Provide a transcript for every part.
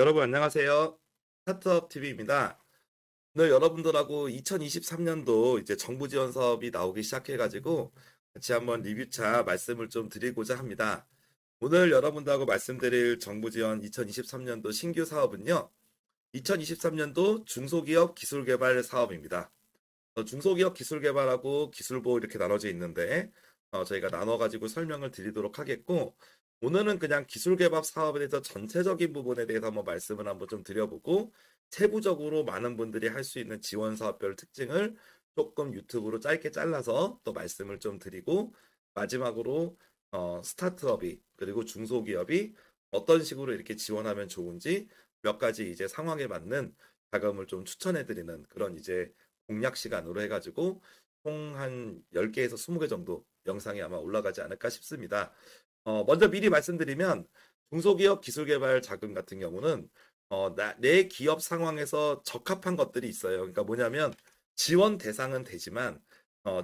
여러분 안녕하세요. 스타트업 TV입니다. 오늘 여러분들하고 2023년도 이제 정부 지원 사업이 나오기 시작해가지고 같이 한번 리뷰차 말씀을 좀 드리고자 합니다. 오늘 여러분들하고 말씀드릴 정부 지원 2023년도 신규 사업은요. 2023년도 중소기업 기술개발 사업입니다. 중소기업 기술개발하고 기술보 이렇게 나눠져 있는데 저희가 나눠가지고 설명을 드리도록 하겠고 오늘은 그냥 기술개발 사업에 대해서 전체적인 부분에 대해서 한번 말씀을 한번 좀 드려보고 세부적으로 많은 분들이 할 수 있는 지원 사업별 특징을 조금 유튜브로 짧게 잘라서 또 말씀을 좀 드리고 마지막으로 스타트업이 그리고 중소기업이 어떤 식으로 이렇게 지원하면 좋은지 몇 가지 이제 상황에 맞는 자금을 좀 추천해 드리는 그런 이제 공략 시간으로 해가지고 총 한 10개에서 20개 정도 영상이 아마 올라가지 않을까 싶습니다. 먼저 미리 말씀드리면 중소기업 기술개발 자금 같은 경우는 내 기업 상황에서 적합한 것들이 있어요. 그러니까 뭐냐면 지원 대상은 되지만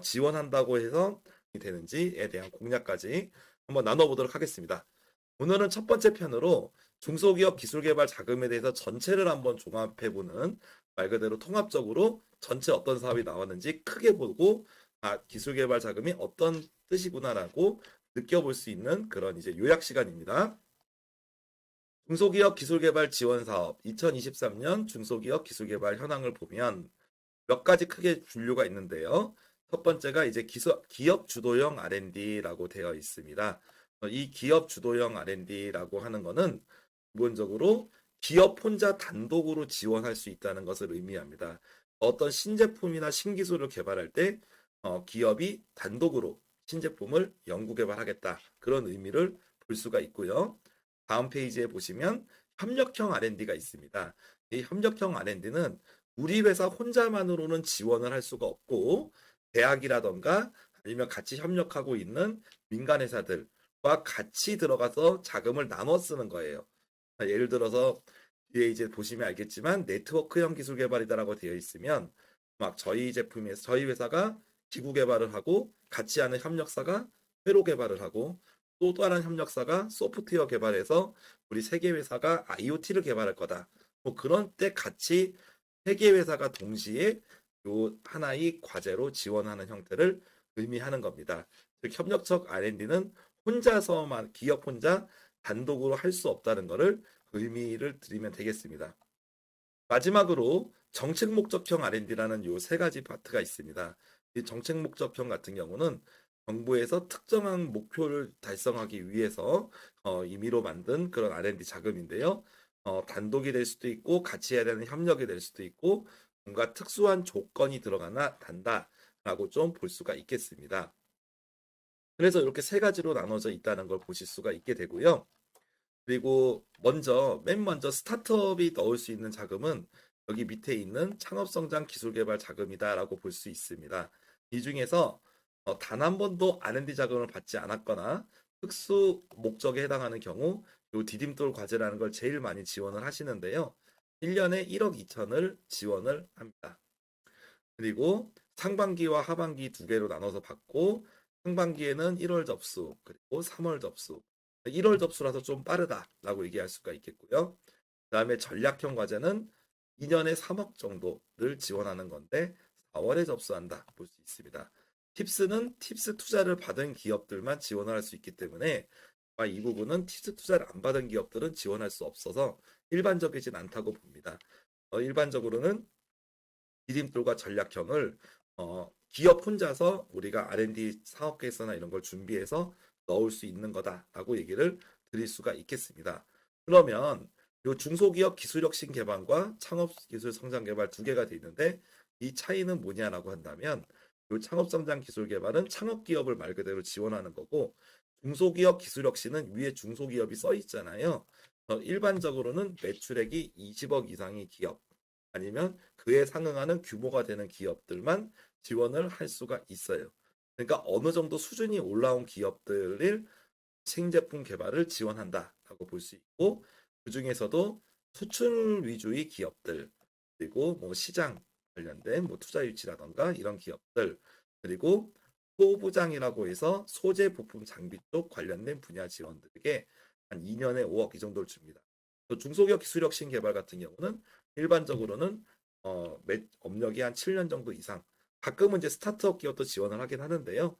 지원한다고 해서 되는지에 대한 공략까지 한번 나눠보도록 하겠습니다. 오늘은 첫 번째 편으로 중소기업 기술개발 자금에 대해서 전체를 한번 종합해보는 말 그대로 통합적으로 전체 어떤 사업이 나왔는지 크게 보고 기술개발 자금이 어떤 뜻이구나라고 느껴볼 수 있는 그런 이제 요약 시간입니다. 중소기업 기술개발 지원 사업 2023년 중소기업 기술개발 현황을 보면 몇 가지 크게 분류가 있는데요. 첫 번째가 이제 기업 주도형 R&D라고 되어 있습니다. 이 기업 주도형 R&D라고 하는 거는 기본적으로 기업 혼자 단독으로 지원할 수 있다는 것을 의미합니다. 어떤 신제품이나 신기술을 개발할 때 기업이 단독으로 신제품을 연구 개발하겠다. 그런 의미를 볼 수가 있고요. 다음 페이지에 보시면 협력형 R&D가 있습니다. 이 협력형 R&D는 우리 회사 혼자만으로는 지원을 할 수가 없고 대학이라던가 아니면 같이 협력하고 있는 민간 회사들과 같이 들어가서 자금을 나눠 쓰는 거예요. 예를 들어서 뒤에 이제 보시면 알겠지만 네트워크형 기술 개발이다라고 되어 있으면 막 저희 제품에서 저희 회사가 기구 개발을 하고 같이 하는 협력사가 회로 개발을 하고 또 다른 협력사가 소프트웨어 개발해서 우리 세 개 회사가 IoT를 개발할 거다. 뭐 그런 때 같이 세 개 회사가 동시에 요 하나의 과제로 지원하는 형태를 의미하는 겁니다. 즉 협력적 R&D는 혼자서만 기업 혼자 단독으로 할 수 없다는 것을 의미를 드리면 되겠습니다. 마지막으로 정책 목적형 R&D라는 요 세 가지 파트가 있습니다. 이 정책 목적형 같은 경우는 정부에서 특정한 목표를 달성하기 위해서 임의로 만든 그런 R&D 자금인데요. 단독이 될 수도 있고 같이 해야 되는 협력이 될 수도 있고 뭔가 특수한 조건이 들어가나 단다라고 좀 볼 수가 있겠습니다. 그래서 이렇게 세 가지로 나눠져 있다는 걸 보실 수가 있게 되고요. 그리고 맨 먼저 스타트업이 넣을 수 있는 자금은 여기 밑에 있는 창업성장 기술개발 자금이다라고 볼 수 있습니다. 이 중에서 단 한 번도 R&D 자금을 받지 않았거나 특수 목적에 해당하는 경우 요 디딤돌 과제라는 걸 제일 많이 지원을 하시는데요. 1년에 1억 2천을 지원을 합니다. 그리고 상반기와 하반기 두 개로 나눠서 받고 상반기에는 1월 접수 그리고 3월 접수 1월 접수라서 좀 빠르다라고 얘기할 수가 있겠고요. 그다음에 전략형 과제는 2년에 3억 정도를 지원하는 건데 4월에 접수한다 볼 수 있습니다. 팁스는 팁스 투자를 받은 기업들만 지원을 할 수 있기 때문에 이 부분은 팁스 투자를 안 받은 기업들은 지원할 수 없어서 일반적이진 않다고 봅니다. 일반적으로는 디딤돌과 전략형을 기업 혼자서 우리가 R&D 사업 계획서나 이런 걸 준비해서 넣을 수 있는 거다라고 얘기를 드릴 수가 있겠습니다. 그러면 이 중소기업 기술혁신 개발과 창업기술 성장 개발 두 개가 돼 있는데 이 차이는 뭐냐라고 한다면 이 창업성장 기술 개발은 창업기업을 말 그대로 지원하는 거고 중소기업 기술혁신은 위에 중소기업이 써 있잖아요. 일반적으로는 매출액이 20억 이상의 기업 아니면 그에 상응하는 규모가 되는 기업들만 지원을 할 수가 있어요. 그러니까 어느 정도 수준이 올라온 기업들을 신제품 개발을 지원한다라고 볼 수 있고 그 중에서도 수출 위주의 기업들 그리고 뭐 시장 관련된 뭐 투자 유치라던가 이런 기업들 그리고 소부장이라고 해서 소재 부품 장비 쪽 관련된 분야 지원들에게 한 2년에 5억 이 정도를 줍니다. 또 중소기업 기술혁신 개발 같은 경우는 일반적으로는 업력이 한 7년 정도 이상, 가끔은 이제 스타트업 기업도 지원을 하긴 하는데요.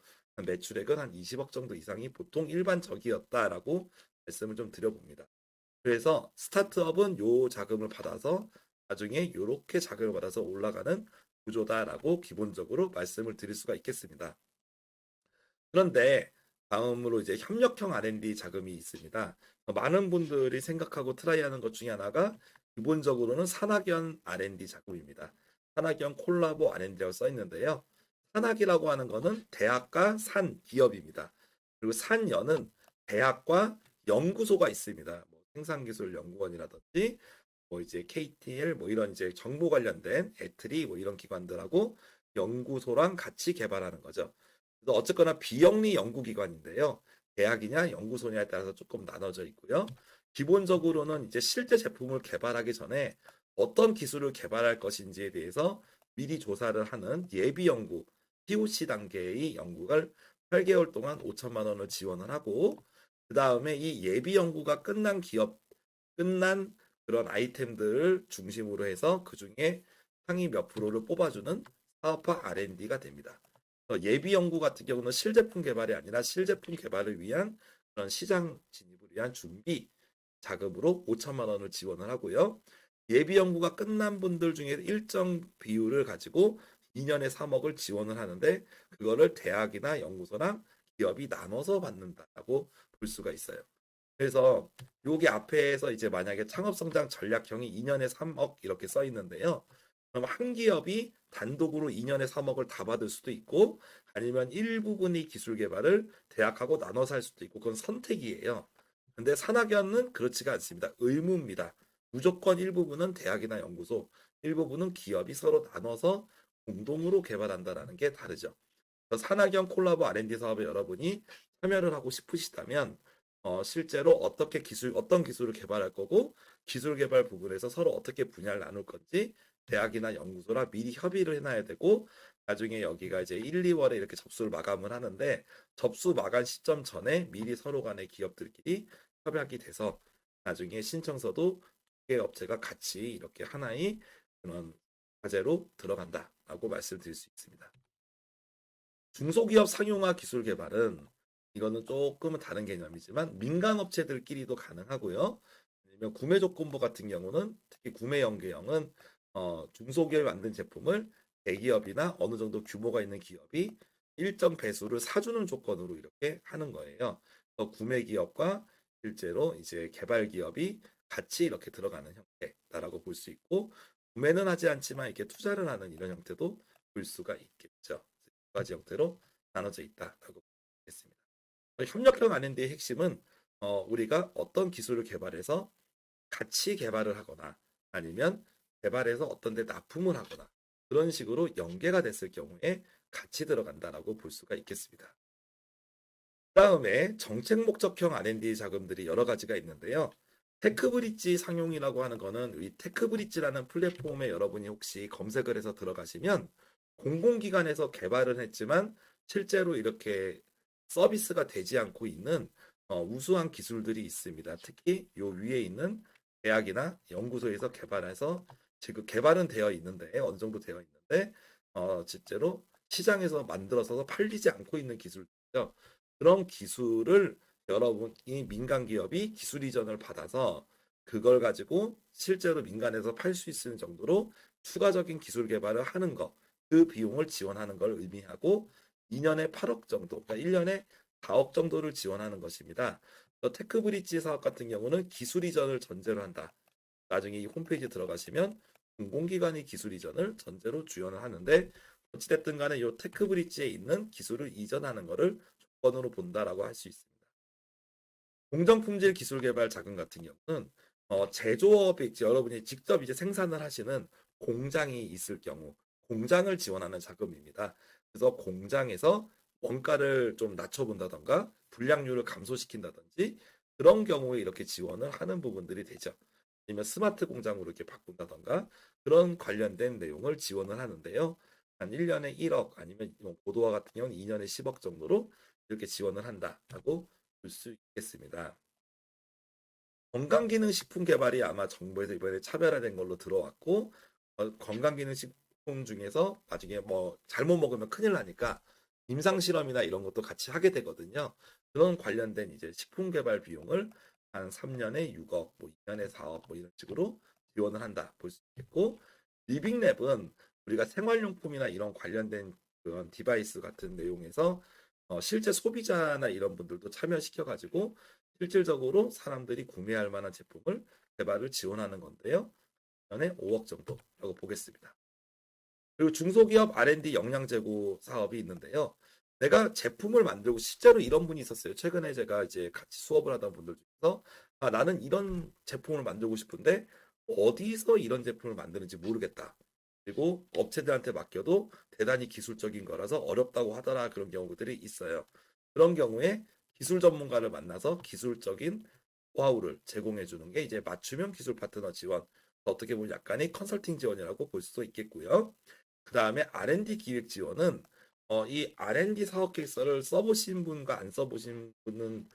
매출액은 한 20억 정도 이상이 보통 일반적이었다라고 말씀을 좀 드려봅니다. 그래서 스타트업은 요 자금을 받아서 나중에 요렇게 자금을 받아서 올라가는 구조다라고 기본적으로 말씀을 드릴 수가 있겠습니다. 그런데 다음으로 이제 협력형 R&D 자금이 있습니다. 많은 분들이 생각하고 트라이하는 것 중에 하나가 기본적으로는 산학연 R&D 자금입니다. 산학연 콜라보 R&D라고 써 있는데요. 산학이라고 하는 거는 대학과 산 기업입니다. 그리고 산연은 대학과 연구소가 있습니다. 뭐 생산기술연구원이라든지 뭐 이제 KTL 뭐 이런 이제 정보 관련된 애트리 뭐 이런 기관들하고 연구소랑 같이 개발하는 거죠. 그래서 어쨌거나 비영리 연구기관인데요. 대학이냐 연구소냐에 따라서 조금 나눠져 있고요. 기본적으로는 이제 실제 제품을 개발하기 전에 어떤 기술을 개발할 것인지에 대해서 미리 조사를 하는 예비 연구, POC 단계의 연구를 8개월 동안 5천만 원을 지원을 하고 그 다음에 이 예비 연구가 끝난 그런 아이템들을 중심으로 해서 그 중에 상위 몇 프로를 뽑아주는 사업화 R&D가 됩니다. 예비 연구 같은 경우는 실제품 개발이 아니라 실제품 개발을 위한 그런 시장 진입을 위한 준비 자금으로 5천만 원을 지원을 하고요. 예비 연구가 끝난 분들 중에 일정 비율을 가지고 2년에 3억을 지원을 하는데 그거를 대학이나 연구소랑 기업이 나눠서 받는다고 볼 수가 있어요. 그래서 여기 앞에서 이제 만약에 창업성장 전략형이 2년에 3억 이렇게 써 있는데요. 그럼 한 기업이 단독으로 2년에 3억을 다 받을 수도 있고 아니면 일부분의 기술 개발을 대학하고 나눠서 할 수도 있고 그건 선택이에요. 근데 산학연은 그렇지가 않습니다. 의무입니다. 무조건 일부분은 대학이나 연구소, 일부분은 기업이 서로 나눠서 공동으로 개발한다라는 게 다르죠. 산학연 콜라보 R&D 사업에 여러분이 참여를 하고 싶으시다면 실제로 어떤 기술을 개발할 거고 기술 개발 부분에서 서로 어떻게 분야를 나눌 건지 대학이나 연구소랑 미리 협의를 해놔야 되고 나중에 여기가 이제 1, 2월에 이렇게 접수를 마감을 하는데 접수 마감 시점 전에 미리 서로 간의 기업들끼리 협약이 돼서 나중에 신청서도 두 개 업체가 같이 이렇게 하나의 그런 과제로 들어간다라고 말씀드릴 수 있습니다. 중소기업 상용화 기술 개발은 이거는 조금은 다른 개념이지만 민간 업체들끼리도 가능하고요. 아니면 구매 조건부 같은 경우는 특히 구매 연계형은 중소기업이 만든 제품을 대기업이나 어느 정도 규모가 있는 기업이 일정 배수를 사주는 조건으로 이렇게 하는 거예요. 구매 기업과 실제로 이제 개발 기업이 같이 이렇게 들어가는 형태다라고 볼 수 있고 구매는 하지 않지만 이렇게 투자를 하는 이런 형태도 볼 수가 있겠죠. 두 가지 형태로 나눠져 있다라고 보겠습니다. 협력형 R&D의 핵심은 우리가 어떤 기술을 개발해서 같이 개발을 하거나 아니면 개발해서 어떤 데 납품을 하거나 그런 식으로 연계가 됐을 경우에 같이 들어간다라고 볼 수가 있겠습니다. 그다음에 정책 목적형 R&D 자금들이 여러 가지가 있는데요. 테크브릿지 상용이라고 하는 거는 이 테크브릿지라는 플랫폼에 여러분이 혹시 검색을 해서 들어가시면 공공기관에서 개발을 했지만 실제로 이렇게 서비스가 되지 않고 있는 우수한 기술들이 있습니다. 특히 요 위에 있는 대학이나 연구소에서 개발해서 지금 개발은 되어 있는데 어느 정도 되어 있는데 실제로 시장에서 만들어서 팔리지 않고 있는 기술이죠. 그런 기술을 여러분이 민간 기업이 기술 이전을 받아서 그걸 가지고 실제로 민간에서 팔 수 있는 정도로 추가적인 기술 개발을 하는 거, 그 비용을 지원하는 걸 의미하고 2년에 8억 정도, 그러니까 1년에 4억 정도를 지원하는 것입니다. 테크브릿지 사업 같은 경우는 기술 이전을 전제로 한다. 나중에 이 홈페이지 들어가시면 공공기관의 기술 이전을 전제로 지원을 하는데 어찌됐든 간에 이 테크브릿지에 있는 기술을 이전하는 것을 조건으로 본다라고 할 수 있습니다. 공정품질 기술 개발 자금 같은 경우는 제조업이 여러분이 직접 이제 생산을 하시는 공장이 있을 경우 공장을 지원하는 자금입니다. 그래서 공장에서 원가를 좀 낮춰본다던가 불량률을 감소시킨다든지 그런 경우에 이렇게 지원을 하는 부분들이 되죠. 아니면 스마트 공장으로 이렇게 바꾼다던가 그런 관련된 내용을 지원을 하는데요. 한 1년에 1억 아니면 고도화 같은 경우는 2년에 10억 정도로 이렇게 지원을 한다라고 볼 수 있겠습니다. 건강기능식품 개발이 아마 정부에서 이번에 차별화된 걸로 들어왔고, 건강기능식품 중에서 나중에 뭐 잘못 먹으면 큰일 나니까 임상실험이나 이런 것도 같이 하게 되거든요. 그런 관련된 이제 식품 개발 비용을 한 3년에 6억, 뭐 2년에 4억, 뭐 이런 식으로 지원을 한다 볼 수 있겠고, 리빙랩은 우리가 생활용품이나 이런 관련된 그런 디바이스 같은 내용에서 실제 소비자나 이런 분들도 참여시켜가지고 실질적으로 사람들이 구매할 만한 제품을 개발을 지원하는 건데요. 년에 5억 정도라고 보겠습니다. 그리고 중소기업 R&D 역량 제고 사업이 있는데요. 내가 제품을 만들고 실제로 이런 분이 있었어요. 최근에 제가 이제 같이 수업을 하던 분들 중에서 나는 이런 제품을 만들고 싶은데 어디서 이런 제품을 만드는지 모르겠다. 그리고 업체들한테 맡겨도 대단히 기술적인 거라서 어렵다고 하더라. 그런 경우들이 있어요. 그런 경우에 기술 전문가를 만나서 기술적인 노하우를 제공해 주는 게 이제 맞춤형 기술 파트너 지원. 어떻게 보면 약간의 컨설팅 지원이라고 볼 수도 있겠고요. 그 다음에 R&D 기획 지원은 이 R&D 사업 계획서를 써보신 분과 안 써보신 분은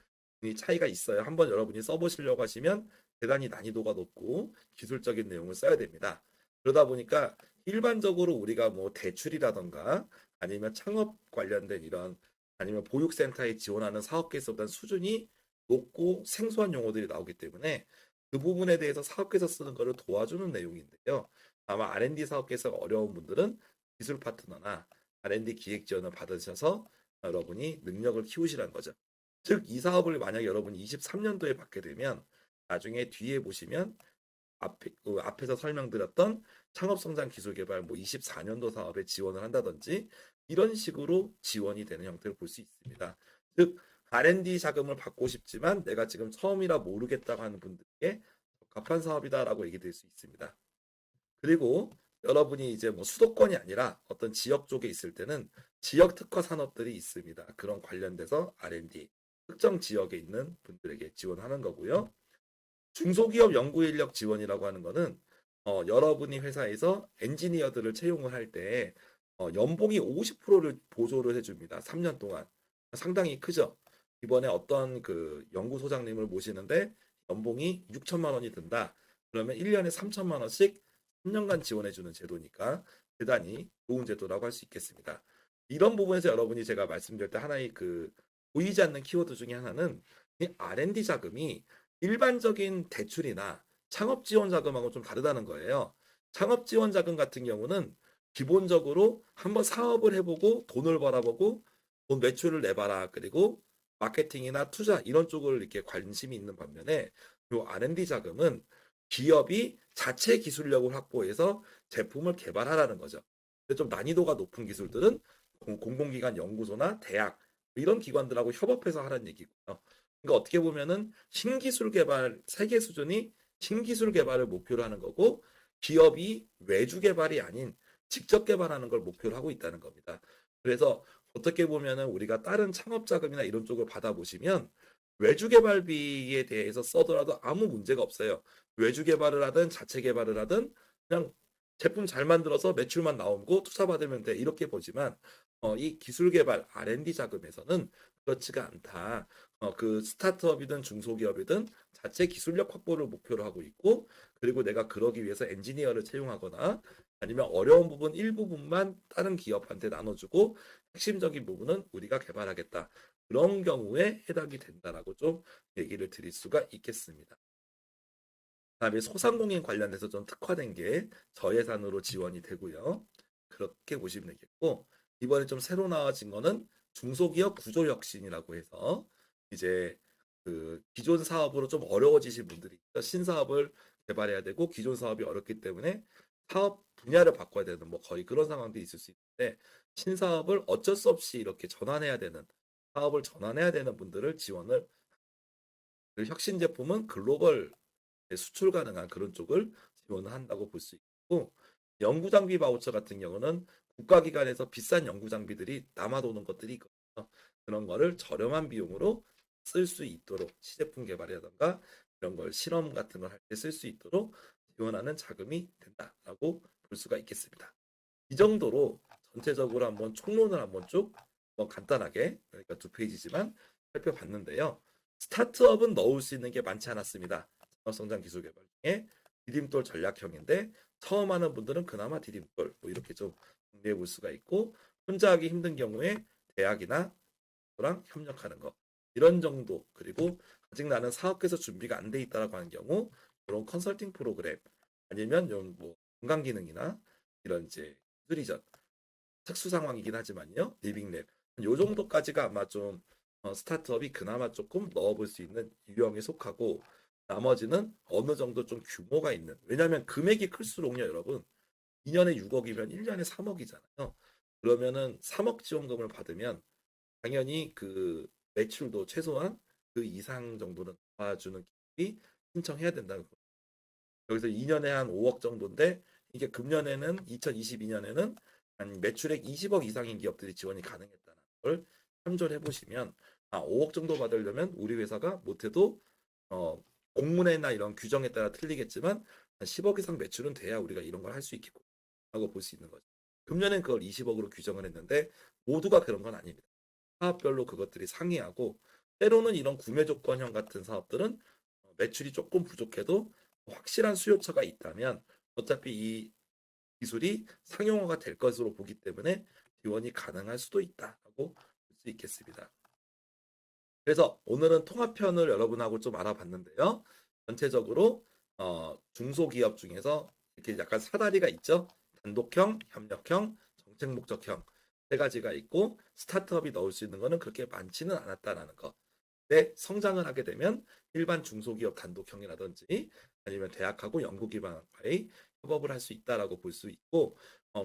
이 차이가 있어요. 한번 여러분이 써보시려고 하시면 대단히 난이도가 높고 기술적인 내용을 써야 됩니다. 그러다 보니까 일반적으로 우리가 뭐 대출이라던가 아니면 창업 관련된 이런 아니면 보육센터에 지원하는 사업 계획서보다는 수준이 높고 생소한 용어들이 나오기 때문에 그 부분에 대해서 사업계획서 쓰는 것을 도와주는 내용인데요. 아마 R&D 사업계획서가 어려운 분들은 기술 파트너나 R&D 기획 지원을 받으셔서 여러분이 능력을 키우시라는 거죠. 즉, 이 사업을 만약 여러분이 23년도에 받게 되면 나중에 뒤에 보시면 앞에서 설명드렸던 창업성장 기술개발 뭐 24년도 사업에 지원을 한다든지 이런 식으로 지원이 되는 형태를 볼 수 있습니다. 즉, R&D 자금을 받고 싶지만 내가 지금 처음이라 모르겠다고 하는 분들께 적합한 사업이다라고 얘기될 수 있습니다. 그리고 여러분이 이제 뭐 수도권이 아니라 어떤 지역 쪽에 있을 때는 지역 특화 산업들이 있습니다. 그런 관련돼서 R&D 특정 지역에 있는 분들에게 지원하는 거고요. 중소기업 연구 인력 지원이라고 하는 거는 여러분이 회사에서 엔지니어들을 채용을 할 때 연봉이 50%를 보조를 해줍니다. 3년 동안. 상당히 크죠. 이번에 어떤 그 연구소장님을 모시는데 연봉이 6천만 원이 든다. 그러면 1년에 3천만 원씩 3년간 지원해주는 제도니까 대단히 좋은 제도라고 할 수 있겠습니다. 이런 부분에서 여러분이 제가 말씀드릴 때 하나의 그 보이지 않는 키워드 중에 하나는 이 R&D 자금이 일반적인 대출이나 창업 지원 자금하고 좀 다르다는 거예요. 창업 지원 자금 같은 경우는 기본적으로 한번 사업을 해보고 돈을 벌어보고 돈 매출을 내봐라. 그리고 마케팅이나 투자 이런 쪽을 이렇게 관심이 있는 반면에 이 R&D 자금은 기업이 자체 기술력을 확보해서 제품을 개발하라는 거죠. 근데 좀 난이도가 높은 기술들은 공공기관 연구소나 대학 이런 기관들하고 협업해서 하라는 얘기고요. 그러니까 어떻게 보면은 신기술 개발 세계 수준이 신기술 개발을 목표로 하는 거고 기업이 외주 개발이 아닌 직접 개발하는 걸 목표로 하고 있다는 겁니다. 그래서 어떻게 보면은 우리가 다른 창업 자금이나 이런 쪽을 받아보시면 외주 개발비에 대해서 써더라도 아무 문제가 없어요. 외주 개발을 하든 자체 개발을 하든 그냥 제품 잘 만들어서 매출만 나오고 투자 받으면 돼 이렇게 보지만 이 기술 개발 R&D 자금에서는 그렇지가 않다. 그 스타트업이든 중소기업이든 자체 기술력 확보를 목표로 하고 있고 그리고 내가 그러기 위해서 엔지니어를 채용하거나 아니면 어려운 부분 일부분만 다른 기업한테 나눠주고 핵심적인 부분은 우리가 개발하겠다. 그런 경우에 해당이 된다라고 좀 얘기를 드릴 수가 있겠습니다. 그다음에 소상공인 관련해서 좀 특화된 게 저예산으로 지원이 되고요. 그렇게 보시면 되겠고 이번에 좀 새로 나와진 거는 중소기업 구조혁신이라고 해서 이제 그 기존 사업으로 좀 어려워지신 분들이 있죠. 신사업을 개발해야 되고 기존 사업이 어렵기 때문에 사업 분야를 바꿔야 되는 뭐 거의 그런 상황도 있을 수 있는데 신사업을 어쩔 수 없이 이렇게 전환해야 되는 사업을 전환해야 되는 분들을 지원을 혁신 제품은 글로벌 수출 가능한 그런 쪽을 지원을 한다고 볼 수 있고 연구 장비 바우처 같은 경우는 국가기관에서 비싼 연구 장비들이 남아도는 것들이 있거든요. 그런 거를 저렴한 비용으로 쓸 수 있도록 시제품 개발이라던가 이런 걸 실험 같은 걸 할 때 쓸 수 있도록 지원하는 자금이 된다라고 볼 수가 있겠습니다. 이 정도로 전체적으로 한번 총론을 한번 쭉 한번 간단하게 그러니까 2페이지지만 살펴봤는데요. 스타트업은 넣을 수 있는 게 많지 않았습니다. 산업성장 기술개발 중에 디딤돌 전략형인데 처음 하는 분들은 그나마 디딤돌 뭐 이렇게 좀 정리해 볼 수가 있고 혼자 하기 힘든 경우에 대학이나 랑 협력하는 거 이런 정도 그리고 아직 나는 사업에서 준비가 안 돼 있다라고 하는 경우 이런 컨설팅 프로그램 아니면 이런 뭐 건강기능이나 이런 이제 수리전 특수 상황이긴 하지만요 리빙랩 요 정도까지가 아마 좀 스타트업이 그나마 조금 넣어볼 수 있는 유형에 속하고 나머지는 어느 정도 좀 규모가 있는 왜냐하면 금액이 클수록요 여러분 2년에 6억이면 1년에 3억이잖아요 그러면은 3억 지원금을 받으면 당연히 그 매출도 최소한 그 이상 정도는 도와주는 기업이 신청해야 된다는 거예요. 여기서 2년에 한 5억 정도인데 이게 금년에는 2022년에는 한 매출액 20억 이상인 기업들이 지원이 가능했다는 걸 참조를 해보시면 5억 정도 받으려면 우리 회사가 못해도 어, 공문회나 이런 규정에 따라 틀리겠지만 한 10억 이상 매출은 돼야 우리가 이런 걸 할 수 있겠고 볼 수 있는 거죠. 금년엔 그걸 20억으로 규정을 했는데 모두가 그런 건 아닙니다. 사업별로 그것들이 상이하고 때로는 이런 구매 조건형 같은 사업들은 매출이 조금 부족해도 확실한 수요처가 있다면 어차피 이 기술이 상용화가 될 것으로 보기 때문에 지원이 가능할 수도 있다라고 볼 수 있겠습니다. 그래서 오늘은 통합편을 여러분하고 좀 알아봤는데요. 전체적으로 중소기업 중에서 이렇게 약간 사다리가 있죠. 단독형, 협력형, 정책 목적형 세 가지가 있고 스타트업이 넣을 수 있는 거는 그렇게 많지는 않았다라는 거. 근데 성장을 하게 되면 일반 중소기업 단독형이라든지 아니면 대학하고 연구 기반과의 협업을 할 수 있다라고 볼 수 있고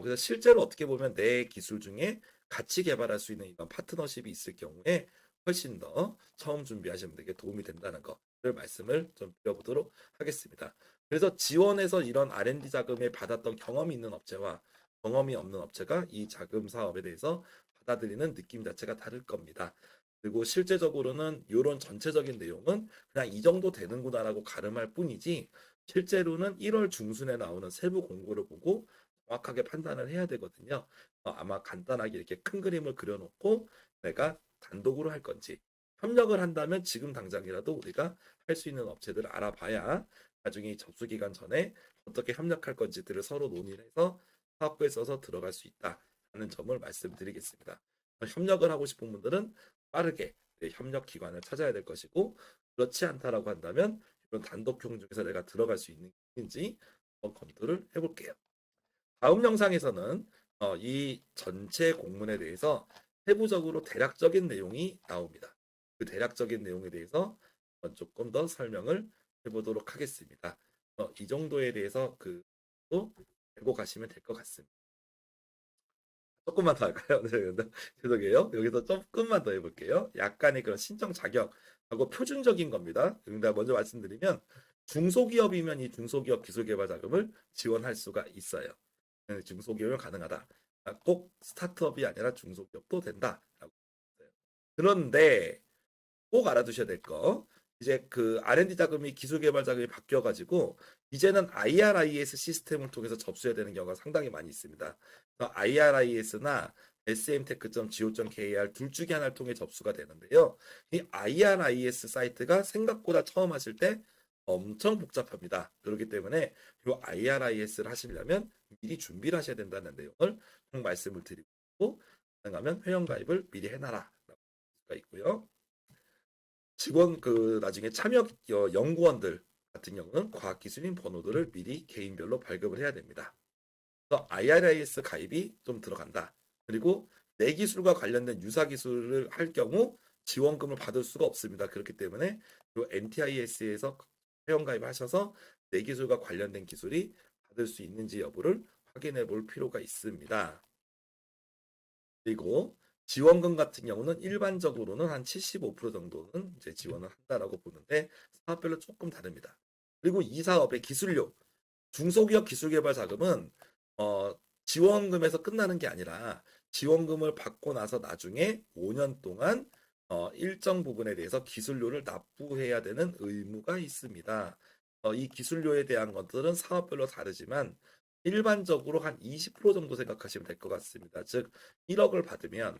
그래서 실제로 어떻게 보면 내 기술 중에 같이 개발할 수 있는 이런 파트너십이 있을 경우에 훨씬 더 처음 준비하시는 분들에게 도움이 된다는 거를 말씀을 좀 드려보도록 하겠습니다. 그래서 지원해서 이런 R&D 자금을 받았던 경험이 있는 업체와 경험이 없는 업체가 이 자금 사업에 대해서 받아들이는 느낌 자체가 다를 겁니다. 그리고 실제적으로는 이런 전체적인 내용은 그냥 이 정도 되는구나라고 가름할 뿐이지 실제로는 1월 중순에 나오는 세부 공고를 보고 정확하게 판단을 해야 되거든요. 아마 간단하게 이렇게 큰 그림을 그려놓고 내가 단독으로 할 건지 협력을 한다면 지금 당장이라도 우리가 할 수 있는 업체들을 알아봐야 나중에 접수 기간 전에 어떻게 협력할 건지들을 서로 논의를 해서 사업부에 써서 들어갈 수 있다는 점을 말씀드리겠습니다. 협력을 하고 싶은 분들은 빠르게 협력 기관을 찾아야 될 것이고 그렇지 않다라고 한다면 이런 단독형 중에서 내가 들어갈 수 있는지 한번 검토를 해볼게요. 다음 영상에서는 이 전체 공문에 대해서 세부적으로 대략적인 내용이 나옵니다. 그 대략적인 내용에 대해서 조금 더 설명을 해보도록 하겠습니다. 이 정도에 대해서 또 알고 가시면 될 것 같습니다. 조금만 더 할까요? 네, 죄송해요. 여기서 조금만 더 해볼게요. 약간의 그런 신청 자격하고 표준적인 겁니다. 그러니까 먼저 말씀드리면 중소기업이면 이 중소기업 기술개발 자금을 지원할 수가 있어요. 중소기업은 가능하다. 꼭 스타트업이 아니라 중소기업도 된다라고 했어요. 그런데 꼭 알아두셔야 될 거. 이제 그 R&D 자금이 기술개발 자금이 바뀌어가지고 이제는 IRIS 시스템을 통해서 접수해야 되는 경우가 상당히 많이 있습니다. IRIS나 smtech.go.kr 둘 중에 하나를 통해 접수가 되는데요. 이 IRIS 사이트가 생각보다 처음 하실 때 엄청 복잡합니다. 그렇기 때문에 이 IRIS를 하시려면 미리 준비를 하셔야 된다는 내용을 꼭 말씀을 드리고 가능하면 회원가입을 미리 해놔라 라고 할 수가 있고요. 직원 나중에 참여 연구원들 같은 경우는 과학기술인 번호들을 미리 개인별로 발급을 해야 됩니다. 그래서 IRIS 가입이 좀 들어간다. 그리고 내 기술과 관련된 유사 기술을 할 경우 지원금을 받을 수가 없습니다. 그렇기 때문에 NTIS에서 회원가입하셔서 내 기술과 관련된 기술이 받을 수 있는지 여부를 확인해 볼 필요가 있습니다. 그리고 지원금 같은 경우는 일반적으로는 한 75% 정도는 이제 지원을 한다라고 보는데 사업별로 조금 다릅니다. 그리고 이 사업의 기술료, 중소기업 기술개발 자금은 지원금에서 끝나는 게 아니라 지원금을 받고 나서 나중에 5년 동안 일정 부분에 대해서 기술료를 납부해야 되는 의무가 있습니다. 이 기술료에 대한 것들은 사업별로 다르지만 일반적으로 한 20% 정도 생각하시면 될 것 같습니다. 즉 1억을 받으면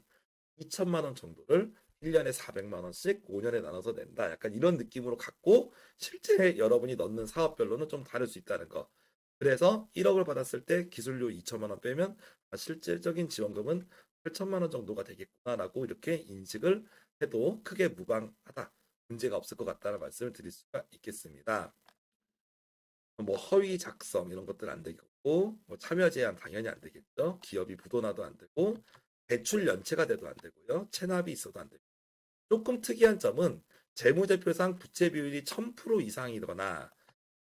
2천만 원 정도를 1년에 400만 원씩 5년에 나눠서 낸다. 약간 이런 느낌으로 갖고 실제 여러분이 넣는 사업별로는 좀 다를 수 있다는 거. 그래서 1억을 받았을 때 기술료 2천만 원 빼면 실질적인 지원금은 8천만 원 정도가 되겠구나라고 이렇게 인식을 해도 크게 무방하다. 문제가 없을 것 같다는 말씀을 드릴 수가 있겠습니다. 뭐 허위 작성 이런 것들 안 되겠고, 뭐 참여 제한 당연히 안 되겠죠. 기업이 부도나도 안 되고, 대출 연체가 돼도 안 되고요. 체납이 있어도 안 되고. 조금 특이한 점은 재무제표상 부채 비율이 1000% 이상이거나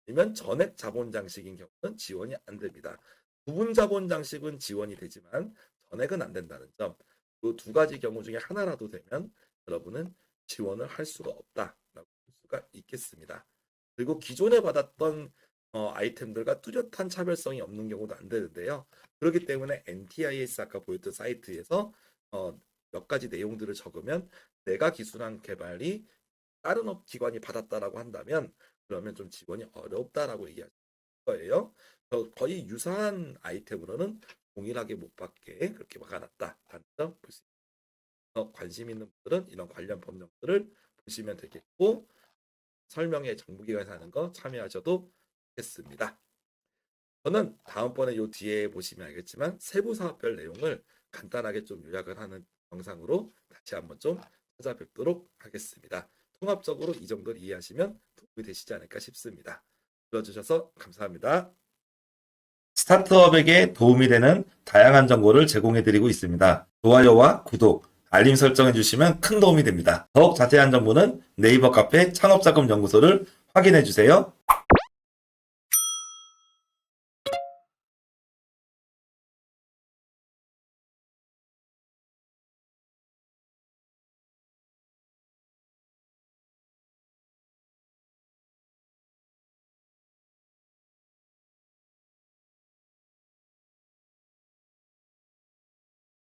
아니면 전액 자본 장식인 경우는 지원이 안 됩니다. 부분 자본 장식은 지원이 되지만 전액은 안 된다는 점. 이 두 가지 경우 중에 하나라도 되면 여러분은 지원을 할 수가 없다라고 볼 수가 있겠습니다. 그리고 기존에 받았던 아이템들과 뚜렷한 차별성이 없는 경우도 안 되는데요. 그렇기 때문에 NTIS 아까 보였던 사이트에서 몇 가지 내용들을 적으면 내가 기술한 개발이 다른 기관이 받았다라고 한다면 그러면 좀 지원이 어렵다라고 얘기할 거예요. 거의 유사한 아이템으로는 동일하게 못 받게 그렇게 막아놨다라는 점 볼 수 있습니다. 관심 있는 분들은 이런 관련 법령들을 보시면 되겠고 설명에 정부기관에서 하는 거 참여하셔도 되겠습니다. 저는 다음번에 요 뒤에 보시면 알겠지만 세부 사업별 내용을 간단하게 좀 요약을 하는 영상으로 다시 한번 좀 찾아뵙도록 하겠습니다. 통합적으로 이 정도를 이해하시면 도움이 되시지 않을까 싶습니다. 들어주셔서 감사합니다. 스타트업에게 도움이 되는 다양한 정보를 제공해드리고 있습니다. 좋아요와 구독, 알림 설정해주시면 큰 도움이 됩니다. 더욱 자세한 정보는 네이버 카페 창업자금연구소를 확인해주세요.